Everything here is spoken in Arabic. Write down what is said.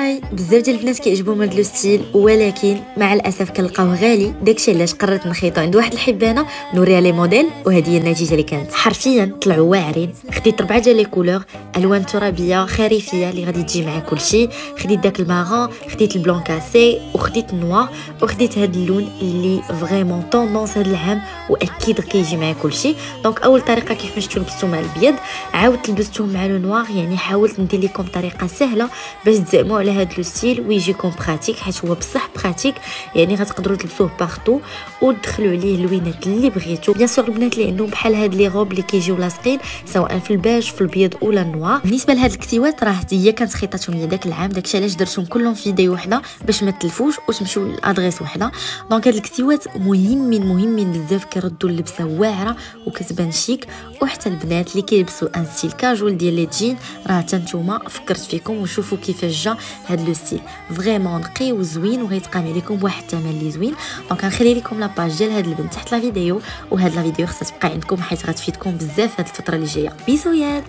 هاي بزاف ديال البنات كيعجبهم هذا لو ستيل، ولكن مع الاسف كنلقاوه غالي. داكشي علاش قررت نخيطو عند واحد الحبانه نوريها لي موديل، وهذه هي النتيجه اللي كانت. حرفيا طلعوا واعرين. خديت 4 ديال لي كولور، الوان ترابيه خريفيه اللي غادي تجي مع كلشي. خديت داك المارون، خديت البلون كاسي، وخديت النوار، وخديت هذا اللون اللي فريمون طوندونس هذا العام واكيد كيجي مع كلشي. دونك اول طريقه كيفاش تلبسوا مع الابيض، عاودت لبستوه مع لو نوار. يعني حاولت ندير لكم طريقه سهله باش تزعموا على هذا لو ستيل ويجيكم براتيك، حيت هو بصح براتيك. يعني غتقدروا تلبسوه بارطو وتدخلوا عليه اللوينات اللي بغيتو. بيان سور البنات اللي عندهم بحال هاد لي روب اللي كيجيو لاصقين سواء في الباج في البيض ولا النوار. بالنسبه لهاد الكتيوات راه هي كانت خيطاتهم ليا داك العام، داكشي علاش درتهم كلهم في يدي وحده باش ما تلفوش وتمشيو لادريس وحده. دونك هاد الكتيوات مهمين بزاف، كيردوا اللبسه واعره وكتبان شيك. وحتى البنات اللي كيلبسوا ان ستيل كاجوال ديال لي جين، راه حتى نتوما فكرت فيكم وشوفوا كيفاش جا هاد لو ستيل فريمون نقي وزوين وغيتقام عليكم بواحد الثمن اللي زوين. دونك غنخلي لكم لاباج ديال هاد البنت تحت لا فيديو، وهاد لا فيديو خصها تبقى عندكم حيت غتفيدكم بزاف هاد الفتره اللي جايه. بيسويات.